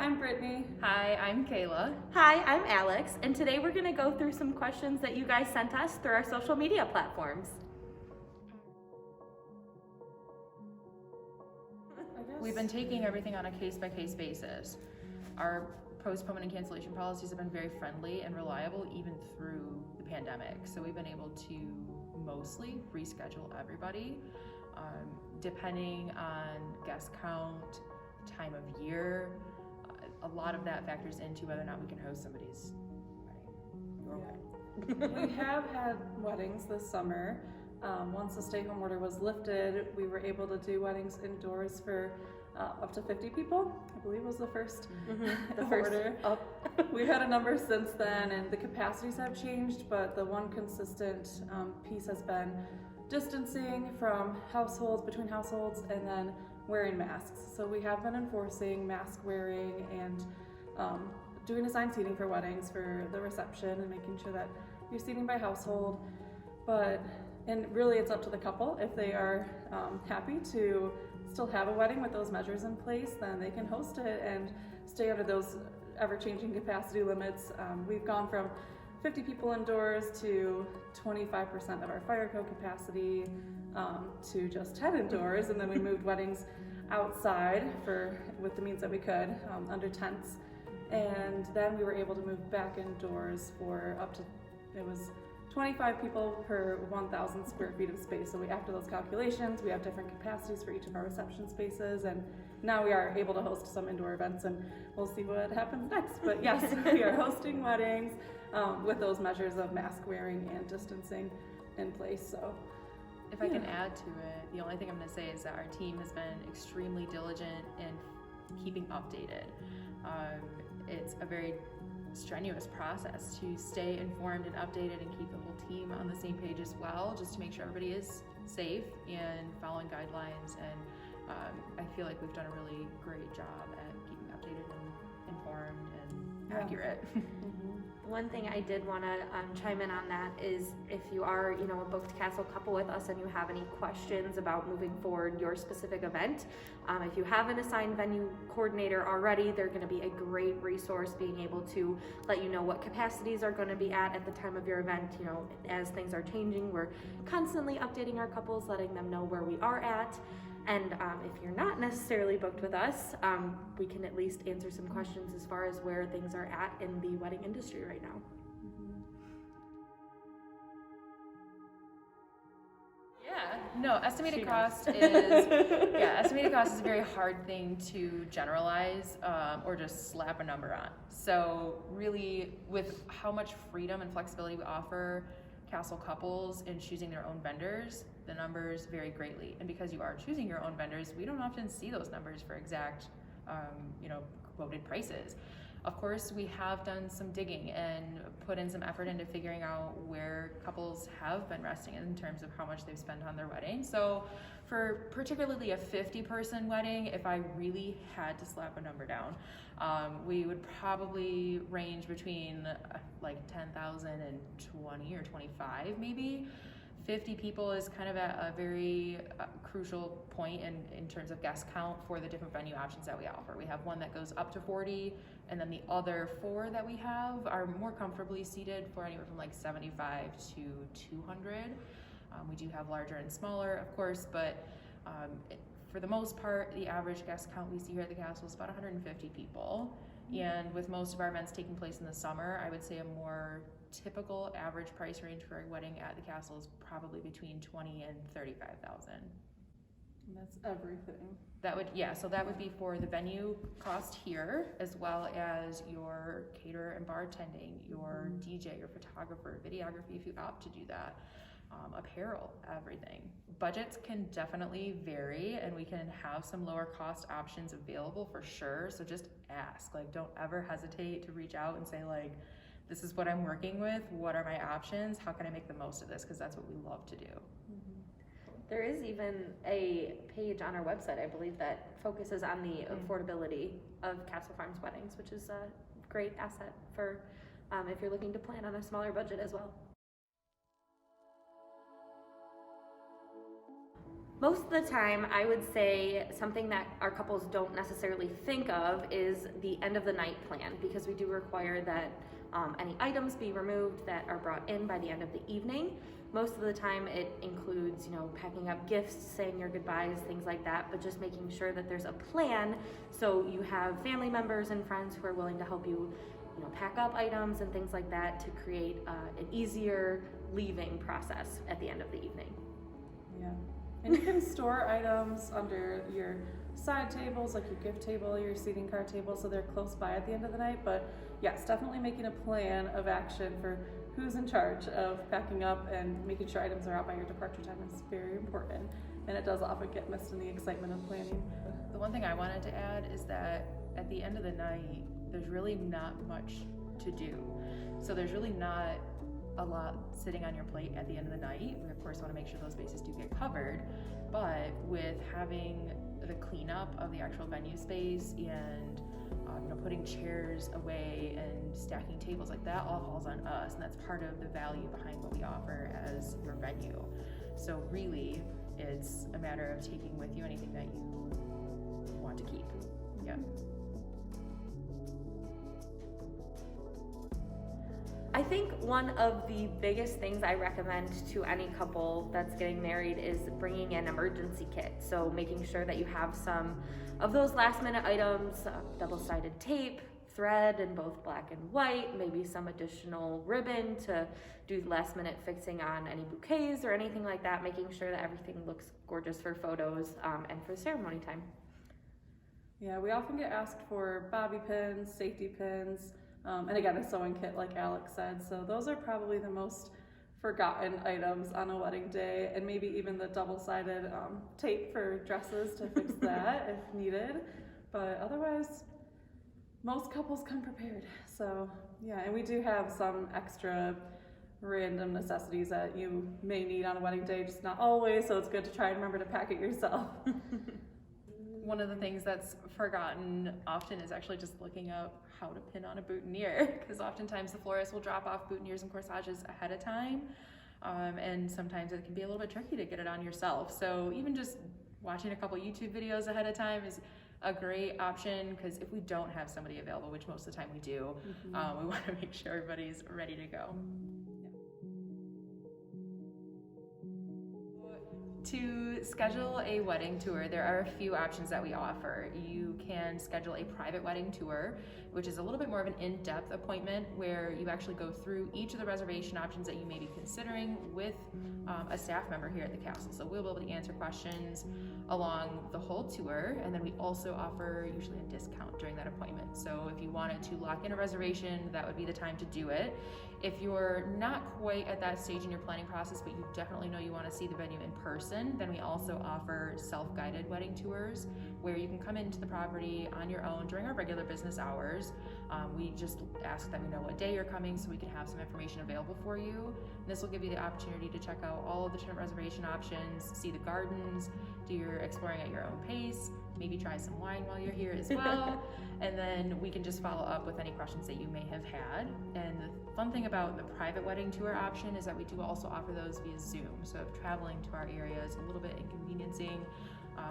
I'm Brittany. Hi, I'm Kayla. Hi, I'm Alex, and today we're going to go through some questions that you guys sent us through our social media platforms. We've been taking everything on a case-by-case basis. Our postponement and cancellation policies have been very friendly and reliable even through the pandemic. So we've been able to mostly reschedule everybody depending on guest count, time of year. A lot of that factors into whether or not we can host somebody's wedding. We have had weddings this summer. Once the stay-home order was lifted, we were able to do weddings indoors for up to 50 people. I believe was the first order. We've had a number since then, and the capacities have changed, but the one consistent piece has been distancing from households, between households, and then wearing masks. So we have been enforcing mask wearing and doing assigned seating for weddings for the reception and making sure that you're seating by household. And really it's up to the couple. If they are happy to still have a wedding with those measures in place, then they can host it and stay under those ever-changing capacity limits. We've gone from 50 people indoors to 25% of our fire code capacity to just 10 indoors, and then we moved weddings outside with the means that we could under tents, and then we were able to move back indoors for up to, it was 25 people per 1,000 square feet of space. So after those calculations, we have different capacities for each of our reception spaces, and now we are able to host some indoor events, and we'll see what happens next. But yes, we are hosting weddings with those measures of mask wearing and distancing in place. So if I can add to it, the only thing I'm going to say is that our team has been extremely diligent in keeping updated. It's a very strenuous process to stay informed and updated and keep the whole team on the same page as well, just to make sure everybody is safe and following guidelines. And I feel like we've done a really great job at keeping updated and informed and accurate. One thing I did want to chime in on that is if you are, a booked castle couple with us and you have any questions about moving forward your specific event, if you have an assigned venue coordinator already, they're going to be a great resource, being able to let you know what capacities are going to be at the time of your event. As things are changing, we're constantly updating our couples, letting them know where we are at. And if you're not necessarily booked with us, we can at least answer some questions as far as where things are at in the wedding industry right now. Estimated cost is a very hard thing to generalize or just slap a number on. So really, with how much freedom and flexibility we offer castle couples in choosing their own vendors, the numbers vary greatly. And because you are choosing your own vendors, we don't often see those numbers for exact, quoted prices. Of course, we have done some digging and put in some effort into figuring out where couples have been resting in terms of how much they've spent on their wedding. So for particularly a 50-person wedding, if I really had to slap a number down, we would probably range between like 10,000 and 20 or 25 maybe. 50 people is kind of at a very crucial point in terms of guest count for the different venue options that we offer. We have one that goes up to 40, and then the other 4 that we have are more comfortably seated for anywhere from like 75 to 200. We do have larger and smaller, of course, but for the most part, the average guest count we see here at the castle is about 150 people. And with most of our events taking place in the summer, I would say a more typical average price range for a wedding at the castle is probably between $20,000 and $35,000. That's everything. So that would be for the venue cost here, as well as your caterer and bartending, your DJ, your photographer, videography if you opt to do that, apparel, everything. Budgets can definitely vary, and we can have some lower cost options available for sure. So just ask, don't ever hesitate to reach out and say this is what I'm working with. What are my options? How can I make the most of this? Because that's what we love to do. There is even a page on our website, I believe, that focuses on the affordability of Castle Farms weddings, which is a great asset for if you're looking to plan on a smaller budget as well. Most of the time, I would say something that our couples don't necessarily think of is the end of the night plan, because we do require that any items be removed that are brought in by the end of the evening. Most of the time it includes, packing up gifts, saying your goodbyes, things like that, but just making sure that there's a plan so you have family members and friends who are willing to help you, pack up items and things like that to create an easier leaving process at the end of the evening. Yeah. And you can store items under your side tables, like your gift table, your seating car table, so they're close by at the end of the night. But yes, definitely making a plan of action for who's in charge of packing up and making sure items are out by your departure time is very important. And it does often get missed in the excitement of planning. The one thing I wanted to add is that at the end of the night, there's really not much to do. So there's really not a lot sitting on your plate at the end of the night. We of course want to make sure those bases do get covered, but with having the cleanup of the actual venue space and putting chairs away and stacking tables, like that all falls on us, and that's part of the value behind what we offer as your venue. So really it's a matter of taking with you anything that you want to keep. Yeah. I think one of the biggest things I recommend to any couple that's getting married is bringing an emergency kit. So making sure that you have some of those last minute items, double-sided tape, thread in both black and white, maybe some additional ribbon to do last minute fixing on any bouquets or anything like that, making sure that everything looks gorgeous for photos and for ceremony time. Yeah, we often get asked for bobby pins, safety pins, and again, a sewing kit like Alex said. So those are probably the most forgotten items on a wedding day, and maybe even the double-sided tape for dresses to fix that if needed. But otherwise, most couples come prepared. So yeah, and we do have some extra random necessities that you may need on a wedding day, just not always, so it's good to try and remember to pack it yourself. One of the things that's forgotten often is actually just looking up how to pin on a boutonniere, because oftentimes the florist will drop off boutonnieres and corsages ahead of time, and sometimes it can be a little bit tricky to get it on yourself. So even just watching a couple YouTube videos ahead of time is a great option, because if we don't have somebody available, which most of the time we do, we want to make sure everybody's ready to go. To schedule a wedding tour, there are a few options that we offer. You can schedule a private wedding tour, which is a little bit more of an in-depth appointment where you actually go through each of the reservation options that you may be considering with a staff member here at the castle. So we'll be able to answer questions along the whole tour, and then we also offer usually a discount during that appointment. So if you wanted to lock in a reservation, that would be the time to do it. If you're not quite at that stage in your planning process, but you definitely know you want to see the venue in person, then we also offer self-guided wedding tours where you can come into the property on your own during our regular business hours. We just ask that we know what day you're coming so we can have some information available for you. And this will give you the opportunity to check out all of the different reservation options, see the gardens, do your exploring at your own pace, maybe try some wine while you're here as well. And then we can just follow up with any questions that you may have had. And the fun thing about the private wedding tour option is that we do also offer those via Zoom. So if traveling to our area is a little bit inconveniencing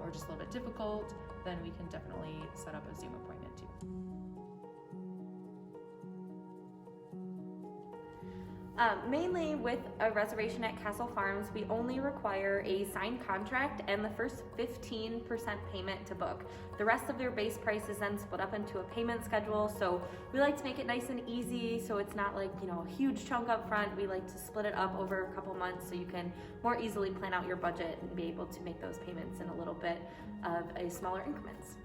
or just a little bit difficult, then we can definitely set up a Zoom appointment too. Mainly with a reservation at Castle Farms, we only require a signed contract and the first 15% payment to book. The rest of their base price is then split up into a payment schedule. So we like to make it nice and easy, so it's not like, a huge chunk up front. We like to split it up over a couple months so you can more easily plan out your budget and be able to make those payments in a little bit of a smaller increments.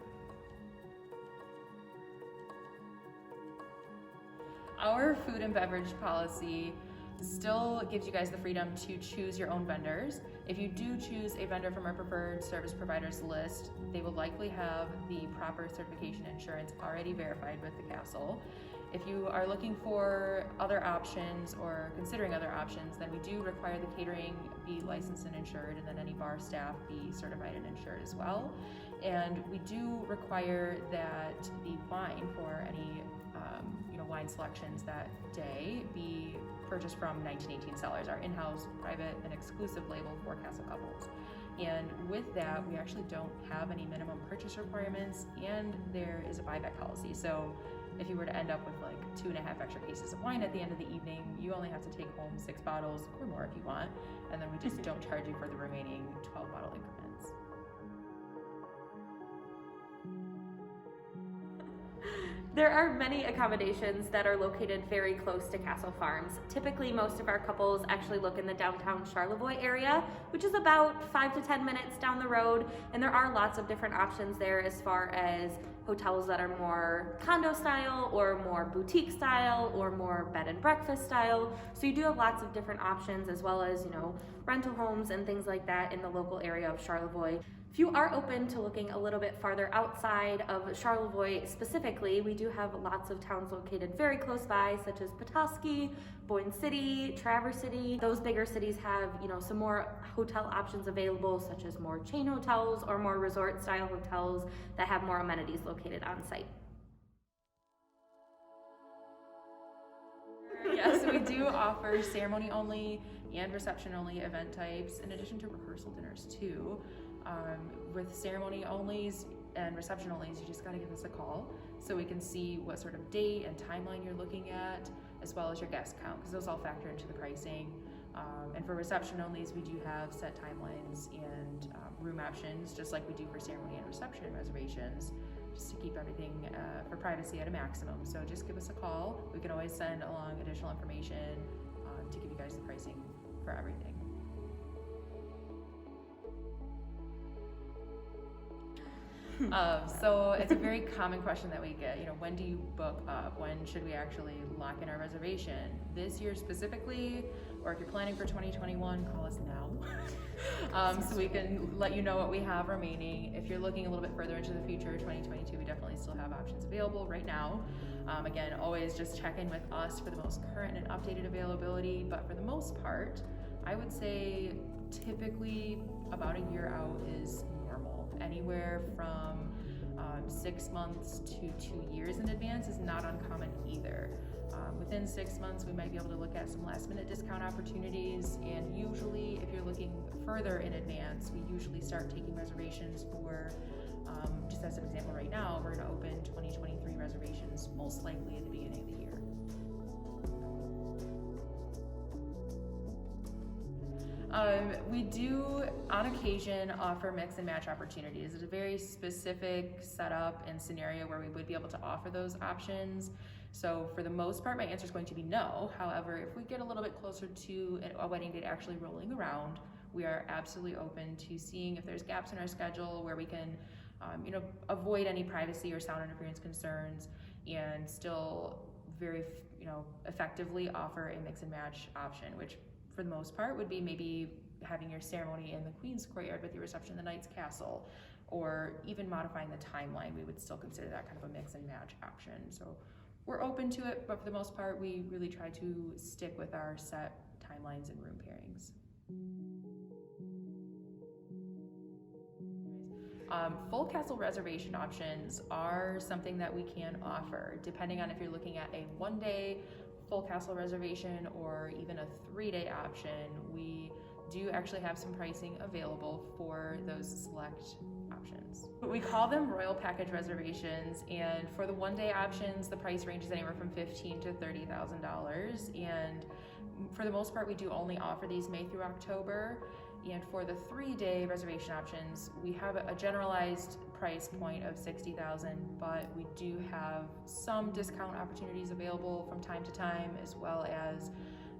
Our food and beverage policy still gives you guys the freedom to choose your own vendors. If you do choose a vendor from our preferred service providers list, they will likely have the proper certification insurance already verified with the castle. If you are looking for other options or considering other options, then we do require the catering be licensed and insured, and then any bar staff be certified and insured as well. And we do require that the wine for any wine selections that day be purchased from 1918 Cellars, our in-house private and exclusive label for castle couples. And with that, we actually don't have any minimum purchase requirements, and there is a buyback policy. So if you were to end up with like 2.5 extra cases of wine at the end of the evening, you only have to take home 6 bottles or more if you want, and then we just don't charge you for the remaining 12 bottle increments. There are many accommodations that are located very close to Castle Farms. Typically, most of our couples actually look in the downtown Charlevoix area, which is about 5 to 10 minutes down the road, and there are lots of different options there as far as hotels that are more condo style or more boutique style or more bed and breakfast style. So you do have lots of different options, as well as, rental homes and things like that in the local area of Charlevoix. If you are open to looking a little bit farther outside of Charlevoix specifically, we do have lots of towns located very close by, such as Petoskey, Boyne City, Traverse City. Those bigger cities have, some more hotel options available, such as more chain hotels or more resort style hotels that have more amenities located on site. Yes, we do offer ceremony only and reception only event types, in addition to rehearsal dinners too. With ceremony onlys and reception onlys, you just got to give us a call so we can see what sort of date and timeline you're looking at, as well as your guest count, because those all factor into the pricing. And for reception onlys, we do have set timelines and room options, just like we do for ceremony and reception reservations, just to keep everything for privacy at a maximum. So just give us a call. We can always send along additional information to give you guys the pricing for everything. So it's a very common question that we get, when do you book up? When should we actually lock in our reservation? This year specifically, or if you're planning for 2021, call us now. So we can let you know what we have remaining. If you're looking a little bit further into the future, 2022, we definitely still have options available right now. Again, always just check in with us for the most current and updated availability, but for the most part, I would say typically about a year out is normal. Anywhere from 6 months to 2 years in advance is not uncommon either. Within 6 months, we might be able to look at some last minute discount opportunities, and usually if you're looking further in advance, we usually start taking reservations for, just as an example right now, we're going to open 2023 reservations most likely at the beginning of the year. We do, on occasion, offer mix and match opportunities. It's a very specific setup and scenario where we would be able to offer those options. So for the most part, my answer is going to be no. However, if we get a little bit closer to a wedding date actually rolling around, we are absolutely open to seeing if there's gaps in our schedule where we can, avoid any privacy or sound interference concerns and still very, effectively offer a mix and match option, which for the most part would be maybe having your ceremony in the Queen's Courtyard with your reception in the Knight's Castle, or even modifying the timeline. We would still consider that kind of a mix and match option. So we're open to it, but for the most part, we really try to stick with our set timelines and room pairings. Full castle reservation options are something that we can offer, depending on if you're looking at a 1-day full castle reservation or even a 3-day option. We do actually have some pricing available for those select options. We call them royal package reservations, and for the 1-day options, the price ranges anywhere from $15,000 to $30,000. And for the most part, we do only offer these May through October. And for the 3-day reservation options, we have a generalized price point of $60,000, but we do have some discount opportunities available from time to time, as well as,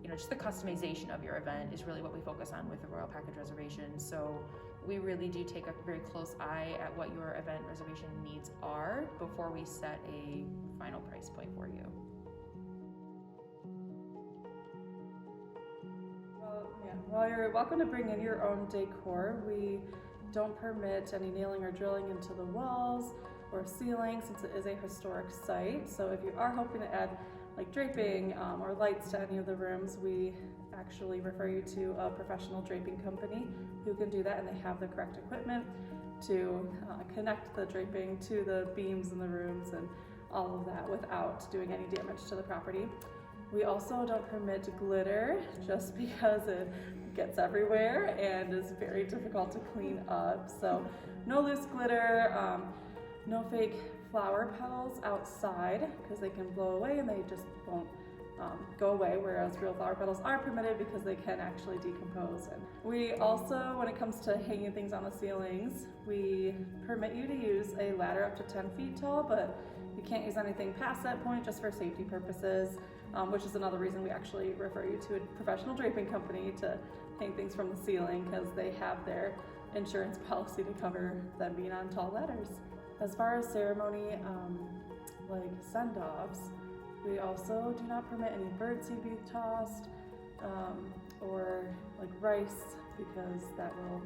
just the customization of your event is really what we focus on with the royal package reservation. So we really do take a very close eye at what your event reservation needs are before we set a final price point for you. While you're welcome to bring in your own decor, we don't permit any nailing or drilling into the walls or ceiling, since it is a historic site. So if you are hoping to add like draping or lights to any of the rooms, we actually refer you to a professional draping company who can do that, and they have the correct equipment to connect the draping to the beams in the rooms and all of that without doing any damage to the property. We also don't permit glitter, just because it gets everywhere and is very difficult to clean up. So no loose glitter, no fake flower petals outside because they can blow away and they just won't go away, whereas real flower petals are permitted because they can actually decompose. And we also, when it comes to hanging things on the ceilings, we permit you to use a ladder up to 10 feet tall, but you can't use anything past that point just for safety purposes, which is another reason we actually refer you to a professional draping company to hang things from the ceiling, because they have their insurance policy to cover them being on tall ladders. As far as ceremony, like send-offs, we also do not permit any birdseed being tossed, or like rice, because that will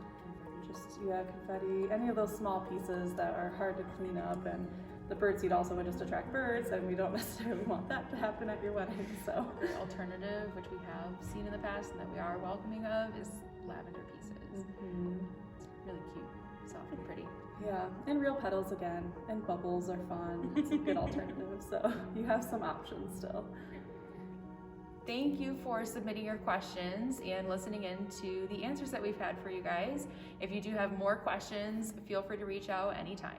just, confetti, any of those small pieces that are hard to clean up, and the birdseed also would just attract birds, and we don't necessarily want that to happen at your wedding, so. The alternative, which we have seen in the past and that we are welcoming of, is lavender pieces. Mm-hmm. It's really cute, soft and pretty. Yeah, and real petals again, and bubbles are fun. It's a good alternative, so you have some options still. Thank you for submitting your questions and listening in to the answers that we've had for you guys. If you do have more questions, feel free to reach out anytime.